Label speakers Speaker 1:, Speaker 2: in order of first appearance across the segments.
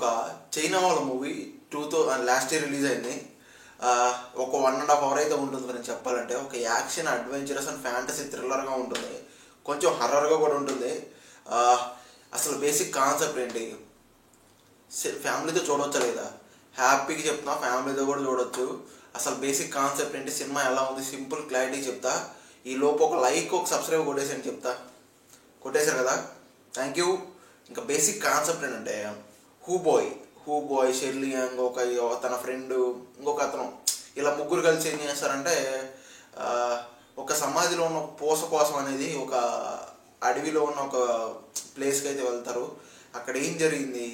Speaker 1: ఒక చైనా వాళ్ళ movie last year release అయింది. ఒక 1.5 hours అయితే ఉంటుంది నేను చెప్పాలంటే. ఒక యాక్షన్, అడ్వెంచరస్ అండ్ ఫ్యాంటసీ థ్రిల్లర్గా ఉంటుంది, కొంచెం హర్రర్గా కూడా ఉంటుంది. అసలు బేసిక్ కాన్సెప్ట్ ఏంటి, ఫ్యామిలీతో చూడవచ్చా లేదా? హ్యాపీగా చెప్తున్నా, ఫ్యామిలీతో కూడా చూడొచ్చు. అసలు బేసిక్ కాన్సెప్ట్ ఏంటి, సినిమా ఎలా ఉంది, సింపుల్ క్లారిటీ చెప్తా. ఈ లోపు ఒక లైక్, ఒక సబ్స్క్రైబ్ కొట్టేసి చెప్తా. కొట్టేశారు కదా, థ్యాంక్ యూ. ఇంకా బేసిక్ కాన్సెప్ట్ ఏంటంటే, హూ బాయ్ షెర్లీ యంగ్, తన ఫ్రెండ్, ఇంకొక అతను, ఇలా ముగ్గురు కలిసి ఏం చేస్తారంటే ఒక సమాధిలో ఉన్న పూస కోసం అనేది ఒక అడవిలో ఉన్న ఒక ప్లేస్కి అయితే వెళ్తారు. అక్కడ ఏం జరిగింది,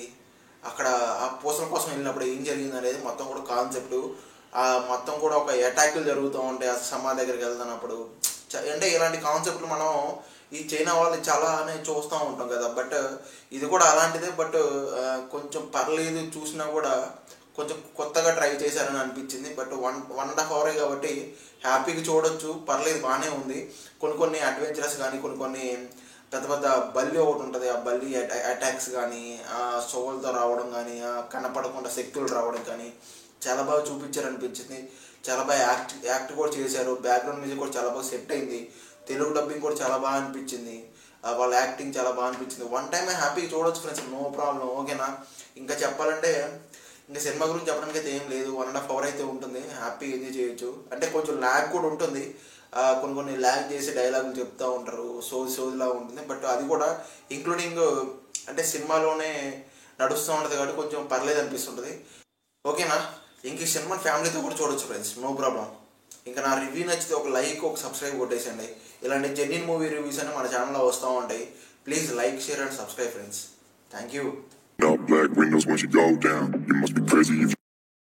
Speaker 1: అక్కడ ఆ పూసల కోసం వెళ్ళినప్పుడు ఏం జరిగింది అనేది మొత్తం కూడా కాన్సెప్ట్. మొత్తం కూడా ఒక అటాక్లు జరుగుతూ ఉంటాయి ఆ సమాధి దగ్గరికి వెళ్తున్నప్పుడు. అంటే ఇలాంటి కాన్సెప్ట్లు మనం ఈ చైనా వాళ్ళు చాలానే చూస్తూ ఉంటాం కదా. బట్ ఇది కూడా అలాంటిదే. బట్ కొంచెం పర్లేదు, చూసినా కూడా కొంచెం కొత్తగా ట్రై చేశారని అనిపించింది. బట్ 1.5 hours కాబట్టి హ్యాపీగా చూడొచ్చు, పర్లేదు, బాగానే ఉంది. కొన్ని అడ్వెంచరస్ కానీ, కొన్ని పెద్ద పెద్ద బల్లి ఒకటి ఉంటుంది, ఆ బల్లి అటాక్స్ కానీ, ఆ సోల్తో రావడం కానీ, కనపడకుండా శక్తులు రావడం కానీ చాలా బాగా చూపించారనిపించింది. చాలా బాగా యాక్ట్ కూడా చేశారు. బ్యాక్గ్రౌండ్ మ్యూజిక్ కూడా చాలా బాగా సెట్ అయింది. తెలుగు డబ్బింగ్ కూడా చాలా బాగా అనిపించింది. వాళ్ళ యాక్టింగ్ చాలా బాగా అనిపించింది. వన్ టైమే హ్యాపీగా చూడొచ్చు ఫ్రెండ్స్, నో ప్రాబ్లం. ఓకేనా? ఇంకా చెప్పాలంటే ఇంకా సినిమా గురించి చెప్పడానికి అయితే ఏం లేదు. 1.5 hours అయితే ఉంటుంది, హ్యాపీగా ఎంజాయ్ చేయొచ్చు. అంటే కొంచెం ల్యాగ్ కూడా ఉంటుంది, కొన్ని ల్యాగ్ చేసి డైలాగులు చెప్తూ ఉంటారు, సోదిలా ఉంటుంది. బట్ అది కూడా ఇంక్లూడింగ్ అంటే సినిమాలోనే నడుస్తూ ఉంటుంది కాబట్టి కొంచెం పర్లేదు అనిపిస్తుంటుంది. ఓకేనా? ఇంక ఈ సినిమా ఫ్యామిలీతో కూడా చూడొచ్చు ఫ్రెండ్స్, నో ప్రాబ్లం. ఇంకా నా రివ్యూ నచ్చితే ఒక లైక్, ఒక సబ్స్క్రైబ్ కొట్టేసండి. ఇలాంటి జెన్యూన్ మూవీ రివ్యూస్ అని మన ఛానల్లో వస్తూ ఉంటాయి. Please like, share and subscribe friends. Thank you.
Speaker 2: Black windows once you go down. You must be crazy if